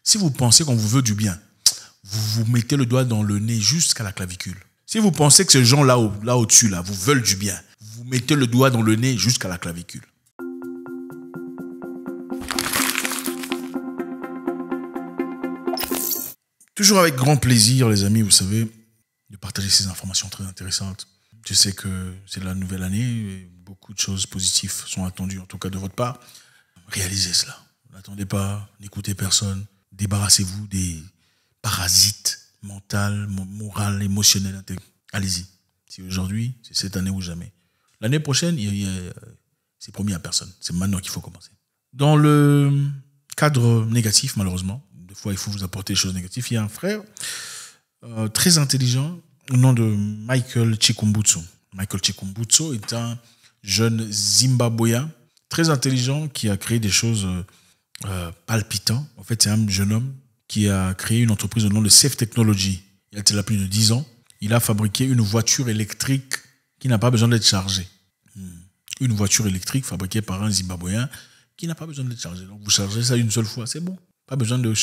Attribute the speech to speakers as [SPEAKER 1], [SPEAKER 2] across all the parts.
[SPEAKER 1] Si vous pensez qu'on vous veut du bien, vous vous mettez le doigt dans le nez jusqu'à la clavicule. Si vous pensez que ces gens là au-dessus, là, vous veulent du bien, vous mettez le doigt dans le nez jusqu'à la clavicule. Toujours avec grand plaisir, les amis, vous savez, de partager ces informations très intéressantes. Je sais que c'est la nouvelle année et beaucoup de choses positives sont attendues, en tout cas de votre part. Réalisez cela. N'attendez pas, n'écoutez personne. Débarrassez-vous des parasites mentaux, moraux, émotionnels. Allez-y. Si aujourd'hui, c'est cette année ou jamais. L'année prochaine, c'est promis à personne. C'est maintenant qu'il faut commencer. Dans le cadre négatif, malheureusement, des fois, il faut vous apporter des choses négatives. Il y a un frère très intelligent au nom de Michael Chikumbutsu. Michael Chikumbutsu est un jeune Zimbabwéen très intelligent qui a créé des choses palpitantes. En fait, c'est un jeune homme qui a créé une entreprise au nom de Safe Technology. Il a plus de 10 ans. Il a fabriqué une voiture électrique qui n'a pas besoin d'être chargée. Une voiture électrique fabriquée par un Zimbabwéen qui n'a pas besoin d'être chargée. Donc, vous chargez ça une seule fois, c'est bon. Pas besoin de...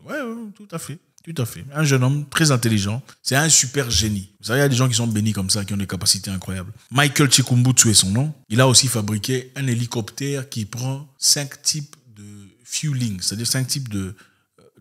[SPEAKER 1] Ouais, tout à fait. Tout à fait. Un jeune homme très intelligent. C'est un super génie. Vous savez, il y a des gens qui sont bénis comme ça, qui ont des capacités incroyables. Michael Chikumbutsu est son nom. Il a aussi fabriqué un hélicoptère qui prend 5 types de fueling, c'est-à-dire 5 types de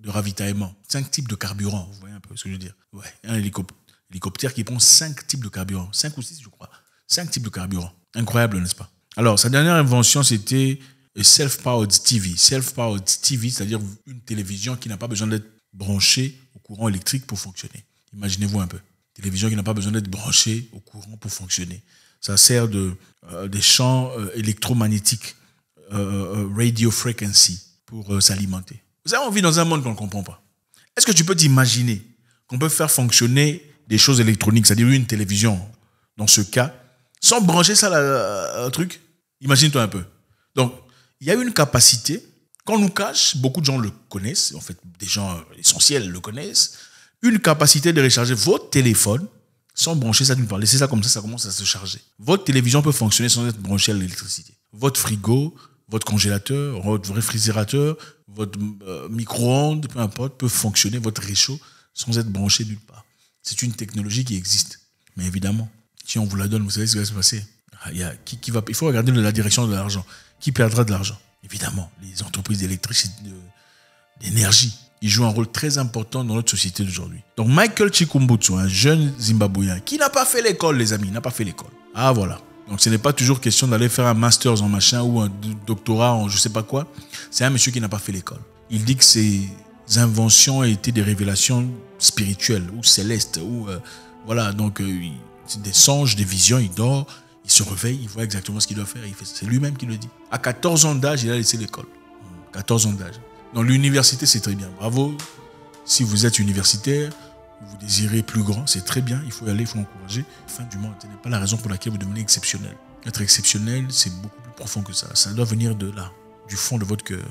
[SPEAKER 1] ravitaillement, 5 types de carburant. Vous voyez un peu ce que je veux dire? Ouais, un hélicoptère qui prend 5 types de carburant. 5 ou 6, je crois. 5 types de carburant. Incroyable, n'est-ce pas? Alors, sa dernière invention, c'était Self-Powered TV. Self-Powered TV, c'est-à-dire une télévision qui n'a pas besoin d'être branchée au courant électrique pour fonctionner. Imaginez-vous un peu. Télévision qui n'a pas besoin d'être branchée au courant pour fonctionner. Ça sert des champs électromagnétiques, radio frequency, pour s'alimenter. Vous avez envie dans un monde qu'on ne comprend pas. Est-ce que tu peux t'imaginer qu'on peut faire fonctionner des choses électroniques, c'est-à-dire une télévision, dans ce cas, sans brancher ça à un truc? Imagine-toi un peu. Donc, il y a une capacité qu'on nous cache, beaucoup de gens le connaissent, en fait, des gens essentiels le connaissent, une capacité de recharger votre téléphone sans brancher ça d'une part. Laissez ça comme ça commence à se charger. Votre télévision peut fonctionner sans être branchée à l'électricité. Votre frigo, votre congélateur, votre réfrigérateur, votre micro-ondes, peu importe, peut fonctionner, votre réchaud, sans être branché d'une part. C'est une technologie qui existe. Mais évidemment, si on vous la donne, vous savez ce qui va se passer. Il faut regarder la direction de l'argent. Qui perdra de l'argent? Évidemment, les entreprises d'énergie. Ils jouent un rôle très important dans notre société d'aujourd'hui. Donc Michael Chikumbutsu, un jeune Zimbabwéen, qui n'a pas fait l'école, les amis, n'a pas fait l'école. Ah voilà. Donc ce n'est pas toujours question d'aller faire un master en machin ou un doctorat en je sais pas quoi. C'est un monsieur qui n'a pas fait l'école. Il dit que ses inventions étaient des révélations spirituelles ou célestes. Voilà, donc c'est des songes, des visions, il dort. Il se réveille, il voit exactement ce qu'il doit faire. C'est lui-même qui le dit. À 14 ans d'âge, il a laissé l'école. 14 ans d'âge. Donc l'université, c'est très bien. Bravo. Si vous êtes universitaire, vous désirez plus grand, c'est très bien. Il faut y aller, il faut encourager. Fin du monde, ce n'est pas la raison pour laquelle vous devenez exceptionnel. Être exceptionnel, c'est beaucoup plus profond que ça. Ça doit venir de là, du fond de votre cœur.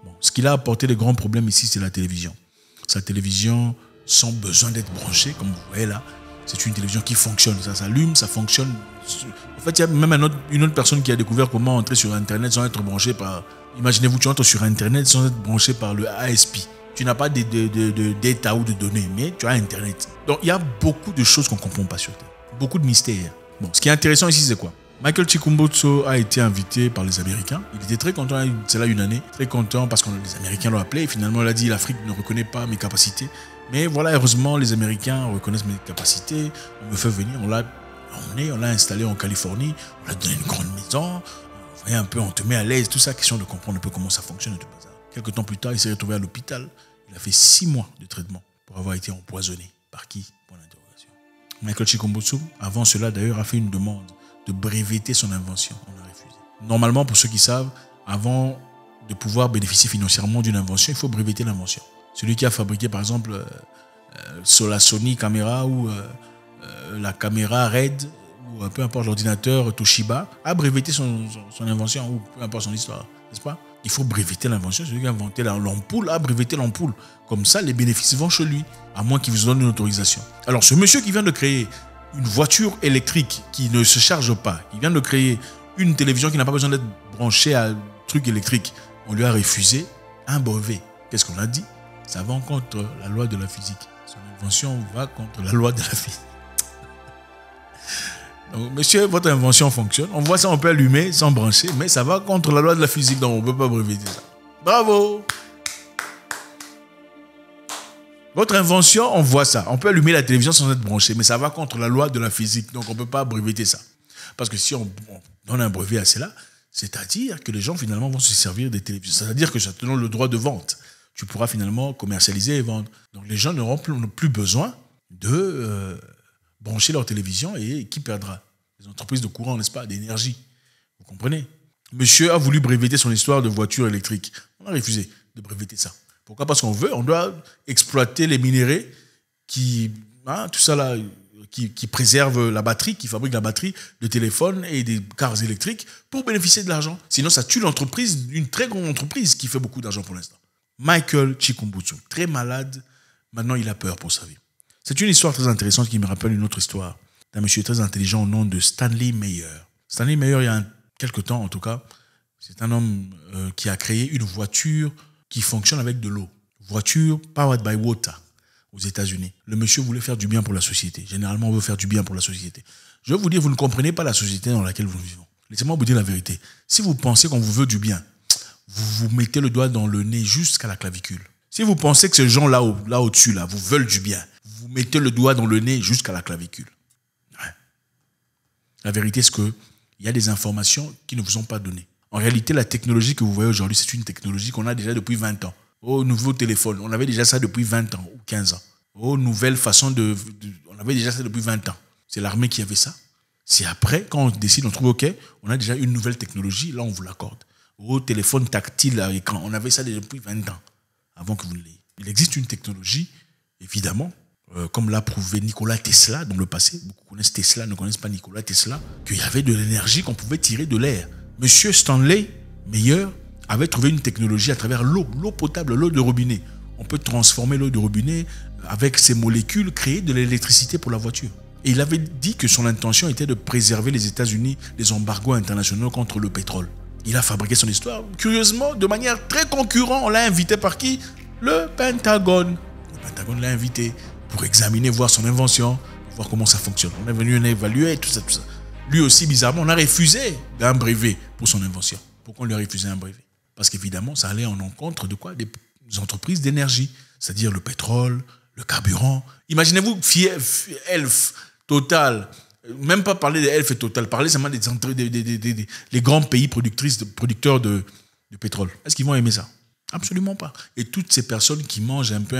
[SPEAKER 1] Bon, ce qu'il a apporté de grands problèmes ici, c'est la télévision. Sa télévision, sans besoin d'être branchée, comme vous voyez là, c'est une télévision qui fonctionne. Ça s'allume, ça fonctionne. En fait, il y a même une autre personne qui a découvert comment entrer sur Internet sans être branché par... Imaginez-vous, tu entres sur Internet sans être branché par le ASP. Tu n'as pas de data ou de données, mais tu as Internet. Donc, il y a beaucoup de choses qu'on ne comprend pas sur Terre. Beaucoup de mystères. Bon, ce qui est intéressant ici, c'est quoi? Michael Chikumbutsu a été invité par les Américains. Il était très content, c'est là une année, très content parce que les Américains l'ont appelé. Et finalement, il a dit, l'Afrique ne reconnaît pas mes capacités. Mais voilà, heureusement, les Américains reconnaissent mes capacités. On me fait venir, on l'a installé en Californie, on l'a donné une grande maison. Vous voyez un peu, on te met à l'aise, tout ça, question de comprendre un peu comment ça fonctionne. Quelques temps plus tard, il s'est retrouvé à l'hôpital. Il a fait 6 mois de traitement pour avoir été empoisonné. Par qui? Pour l'interrogation. Michael Chikumbutsu, avant cela d'ailleurs, a fait une demande de breveter son invention. On a refusé. Normalement, pour ceux qui savent, avant de pouvoir bénéficier financièrement d'une invention, il faut breveter l'invention. Celui qui a fabriqué, par exemple, la Sony caméra ou la caméra Red, ou peu importe l'ordinateur Toshiba, a breveté son invention, ou peu importe son histoire, n'est-ce pas? Il faut breveter l'invention. Celui qui a inventé l'ampoule a breveté l'ampoule. Comme ça, les bénéfices vont chez lui, à moins qu'il vous donne une autorisation. Alors, ce monsieur qui vient de créer une voiture électrique qui ne se charge pas, il vient de créer une télévision qui n'a pas besoin d'être branchée à un truc électrique, on lui a refusé un brevet. Qu'est-ce qu'on a dit? Ça va contre la loi de la physique. Son invention va contre la loi de la physique. Donc, monsieur, votre invention fonctionne. On voit ça, on peut allumer sans brancher, mais ça va contre la loi de la physique, donc on ne peut pas breveter ça. Bravo! Votre invention, on voit ça. On peut allumer la télévision sans être branché, mais ça va contre la loi de la physique, donc on ne peut pas breveter ça. Parce que si on donne un brevet à cela, c'est-à-dire que les gens finalement vont se servir des télévisions. C'est-à-dire que ça te donne le droit de vente. Tu pourras finalement commercialiser et vendre. Donc les gens n'auront plus besoin de brancher leur télévision et qui perdra? Les entreprises de courant, n'est-ce pas, d'énergie. Vous comprenez? Monsieur a voulu breveter son histoire de voiture électrique. On a refusé de breveter ça. Pourquoi? Parce on doit exploiter les minéraux tout ça là, qui préservent la batterie, qui fabriquent la batterie de téléphone et des cars électriques pour bénéficier de l'argent. Sinon, ça tue l'entreprise, une très grande entreprise qui fait beaucoup d'argent pour l'instant. Michael Chikumbutsu, très malade, maintenant il a peur pour sa vie. C'est une histoire très intéressante qui me rappelle une autre histoire d'un monsieur très intelligent au nom de Stanley Meyer. Stanley Meyer, il y a quelques temps en tout cas, c'est un homme qui a créé une voiture qui fonctionne avec de l'eau. Voiture powered by water aux États-Unis. Le monsieur voulait faire du bien pour la société. Généralement, on veut faire du bien pour la société. Je vais vous dire, vous ne comprenez pas la société dans laquelle nous vivons. Laissez-moi vous dire la vérité. Si vous pensez qu'on vous veut du bien, vous vous mettez le doigt dans le nez jusqu'à la clavicule. Si vous pensez que ces gens là au-dessus, vous veulent du bien, vous mettez le doigt dans le nez jusqu'à la clavicule. Ouais. La vérité, c'est qu'il y a des informations qui ne vous sont pas données. En réalité, la technologie que vous voyez aujourd'hui, c'est une technologie qu'on a déjà depuis 20 ans. Au nouveau téléphone, on avait déjà ça depuis 20 ans ou 15 ans. Aux nouvelles façons on avait déjà ça depuis 20 ans. C'est l'armée qui avait ça. C'est après, quand on décide, on trouve OK, on a déjà une nouvelle technologie, là on vous l'accorde. Au téléphone tactile à écran, on avait ça déjà depuis 20 ans, avant que vous ne l'ayez. Il existe une technologie, évidemment, comme l'a prouvé Nikola Tesla dans le passé. Beaucoup connaissent Tesla, ne connaissent pas Nikola Tesla, qu'il y avait de l'énergie qu'on pouvait tirer de l'air. Monsieur Stanley Meyer avait trouvé une technologie à travers l'eau potable, l'eau de robinet. On peut transformer l'eau de robinet avec ces molécules, créer de l'électricité pour la voiture. Et il avait dit que son intention était de préserver les États-Unis des embargos internationaux contre le pétrole. Il a fabriqué son histoire, curieusement, de manière très concurrente. On l'a invité par qui? Le Pentagone. Le Pentagone l'a invité pour examiner, voir son invention, voir comment ça fonctionne. On est venu évaluer tout ça, tout ça. Lui aussi, bizarrement, on a refusé un brevet pour son invention. Pourquoi on lui a refusé un brevet? Parce qu'évidemment, ça allait en encontre de quoi? Des entreprises d'énergie, c'est-à-dire le pétrole, le carburant. Imaginez-vous, Elf, Total, même pas parler de Elf et Total, parler seulement des grands pays producteurs de pétrole. Est-ce qu'ils vont aimer ça? Absolument pas. Et toutes ces personnes qui mangent un peu,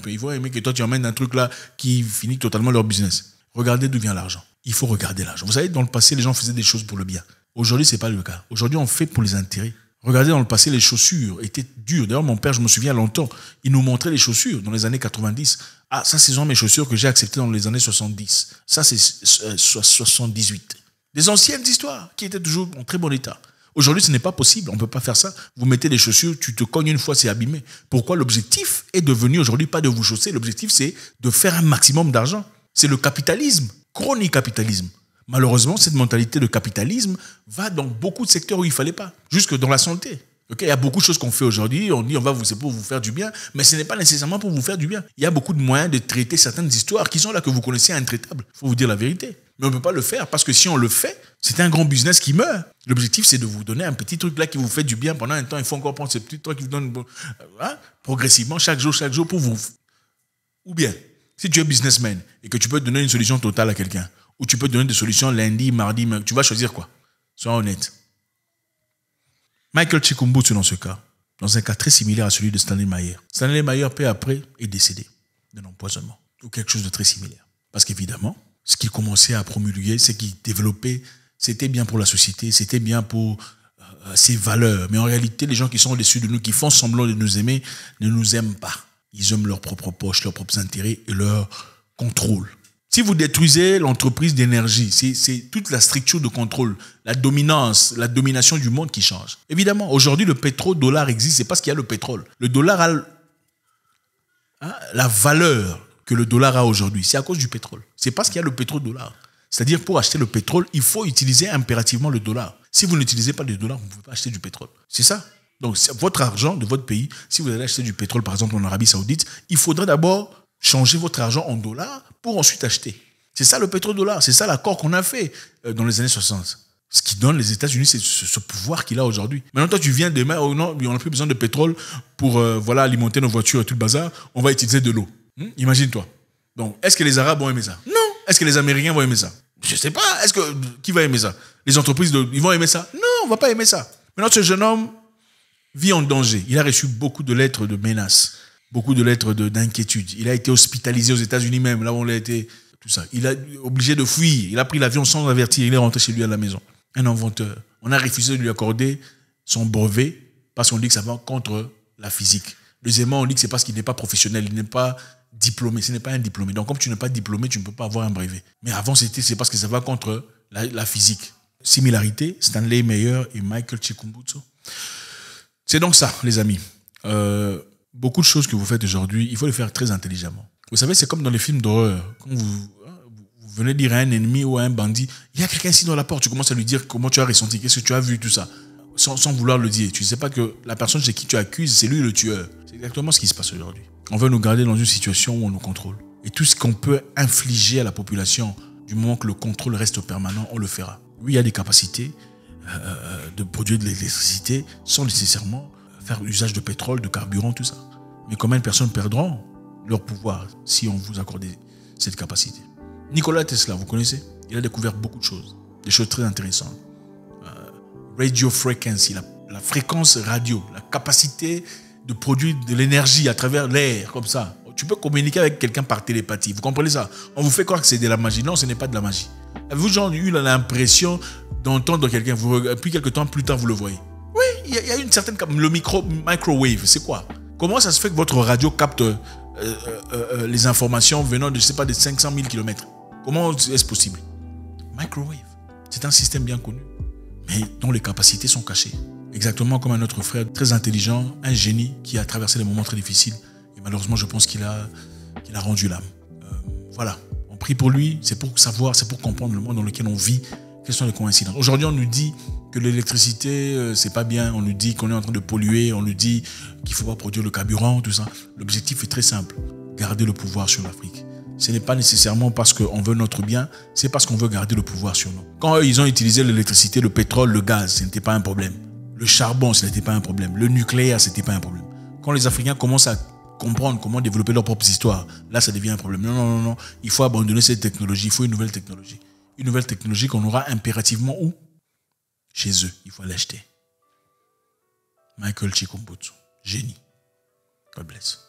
[SPEAKER 1] ils vont aimer que toi tu emmènes un truc là qui finit totalement leur business. Regardez d'où vient l'argent. Il faut regarder l'argent. Vous savez, dans le passé, les gens faisaient des choses pour le bien. Aujourd'hui, ce n'est pas le cas. Aujourd'hui, on fait pour les intérêts. Regardez, dans le passé, les chaussures étaient dures. D'ailleurs, mon père, je me souviens longtemps, il nous montrait les chaussures dans les années 90. Ah, ça, ce sont mes chaussures que j'ai acceptées dans les années 70. Ça, c'est 78. Des anciennes histoires qui étaient toujours en très bon état. Aujourd'hui, ce n'est pas possible. On ne peut pas faire ça. Vous mettez des chaussures, tu te cognes une fois, c'est abîmé. Pourquoi? L'objectif est devenu aujourd'hui pas de vous chausser. L'objectif, c'est de faire un maximum d'argent. C'est le capitalisme, chronique capitalisme. Malheureusement, cette mentalité de capitalisme va dans beaucoup de secteurs où il ne fallait pas, jusque dans la santé. Okay, il y a beaucoup de choses qu'on fait aujourd'hui, on dit c'est pour vous faire du bien, mais ce n'est pas nécessairement pour vous faire du bien. Il y a beaucoup de moyens de traiter certaines histoires qui sont là que vous connaissez intraitables. Il faut vous dire la vérité. Mais on ne peut pas le faire parce que si on le fait, c'est un grand business qui meurt. L'objectif, c'est de vous donner un petit truc là qui vous fait du bien pendant un temps. Il faut encore prendre ce petit truc qui vous donne progressivement, chaque jour pour vous. Ou bien, si tu es businessman et que tu peux donner une solution totale à quelqu'un, ou tu peux donner des solutions lundi, mardi, tu vas choisir quoi? Sois honnête. Michael Chikumbutsu dans ce cas, dans un cas très similaire à celui de Stanley Meyer. Stanley Meyer, peu après, est décédé d'un empoisonnement ou quelque chose de très similaire. Parce qu'évidemment, ce qu'il commençait à promulguer, c'est qu'il développait, c'était bien pour la société, c'était bien pour ses valeurs. Mais en réalité, les gens qui sont au-dessus de nous, qui font semblant de nous aimer, ne nous aiment pas. Ils aiment leurs propres poches, leurs propres intérêts et leur contrôle. Si vous détruisez l'entreprise d'énergie, c'est toute la structure de contrôle, la domination du monde qui change. Évidemment, aujourd'hui, le pétrodollar existe, c'est parce qu'il y a le pétrole. Le dollar a la valeur que le dollar a aujourd'hui. C'est à cause du pétrole. C'est parce qu'il y a le pétrodollar. C'est-à-dire, pour acheter le pétrole, il faut utiliser impérativement le dollar. Si vous n'utilisez pas le dollar, vous ne pouvez pas acheter du pétrole. C'est ça. Donc, votre argent de votre pays, si vous allez acheter du pétrole, par exemple, en Arabie Saoudite, il faudrait d'abord changer votre argent en dollars pour ensuite acheter. C'est ça le pétrodollar, c'est ça l'accord qu'on a fait dans les années 60. Ce qui donne les États-Unis, c'est ce pouvoir qu'il a aujourd'hui. Maintenant, toi, tu viens demain, oh non, on n'a plus besoin de pétrole pour voilà, alimenter nos voitures et tout le bazar, on va utiliser de l'eau. Imagine-toi. Donc, est-ce que les Arabes vont aimer ça? Non. Est-ce que les Américains vont aimer ça? Je ne sais pas. Qui va aimer ça? Les entreprises, ils vont aimer ça? Non, on ne va pas aimer ça. Maintenant, ce jeune homme vit en danger. Il a reçu beaucoup de lettres de menaces, beaucoup de lettres d'inquiétude. Il a été hospitalisé aux États-Unis même, là où on l'a été, tout ça. Il a obligé de fuir. Il a pris l'avion sans avertir. Il est rentré chez lui à la maison. Un inventeur. On a refusé de lui accorder son brevet parce qu'on dit que ça va contre la physique. Deuxièmement, on dit que c'est parce qu'il n'est pas professionnel, il n'est pas diplômé. Ce n'est pas un diplômé. Donc, comme tu n'es pas diplômé, tu ne peux pas avoir un brevet. Mais avant, c'est parce que ça va contre la physique. Similarité, Stanley Meyer et Michael Chikumbutsu. C'est donc ça, les amis. Beaucoup de choses que vous faites aujourd'hui, il faut les faire très intelligemment. Vous savez, c'est comme dans les films d'horreur. Quand vous venez dire à un ennemi ou à un bandit, il y a quelqu'un ici dans la porte, tu commences à lui dire comment tu as ressenti, qu'est-ce que tu as vu, tout ça, sans vouloir le dire. Tu ne sais pas que la personne chez qui tu accuses, c'est lui le tueur. C'est exactement ce qui se passe aujourd'hui. On veut nous garder dans une situation où on nous contrôle. Et tout ce qu'on peut infliger à la population, du moment que le contrôle reste permanent, on le fera. Oui, il y a des capacités de produire de l'électricité sans nécessairement faire usage de pétrole, de carburant, tout ça. Mais combien de personnes perdront leur pouvoir si on vous accordait cette capacité? Nikola Tesla, vous connaissez? Il a découvert beaucoup de choses, des choses très intéressantes. Radio frequency, la fréquence radio, la capacité de produire de l'énergie à travers l'air, comme ça. Tu peux communiquer avec quelqu'un par télépathie. Vous comprenez ça? On vous fait croire que c'est de la magie. Non, ce n'est pas de la magie. Avez-vous genre eu l'impression d'entendre quelqu'un, puis quelques temps plus tard, vous le voyez? Oui, il y a une certaine... Le microwave, c'est quoi? Comment ça se fait que votre radio capte les informations venant de, je sais pas, de 500 000 km? Comment est-ce possible? Microwave. C'est un système bien connu, mais dont les capacités sont cachées. Exactement comme un autre frère très intelligent, un génie qui a traversé des moments très difficiles. Et malheureusement, je pense qu'il a rendu l'âme. Voilà. On prie pour lui, c'est pour savoir, c'est pour comprendre le monde dans lequel on vit. Quelles sont les coïncidences? Aujourd'hui, on nous dit que l'électricité, c'est pas bien. On nous dit qu'on est en train de polluer. On nous dit qu'il faut pas produire le carburant, tout ça. L'objectif est très simple. Garder le pouvoir sur l'Afrique. Ce n'est pas nécessairement parce qu'on veut notre bien, c'est parce qu'on veut garder le pouvoir sur nous. Quand eux, ils ont utilisé l'électricité, le pétrole, le gaz, ce n'était pas un problème. Le charbon, ce n'était pas un problème. Le nucléaire, ce n'était pas un problème. Quand les Africains commencent à comprendre comment développer leurs propres histoires, là, ça devient un problème. Non, non, non, non. Il faut abandonner cette technologie. Il faut une nouvelle technologie. Une nouvelle technologie qu'on aura impérativement où? Chez eux. Il faut l'acheter. Michael Chikumbutsu. Génie. God bless.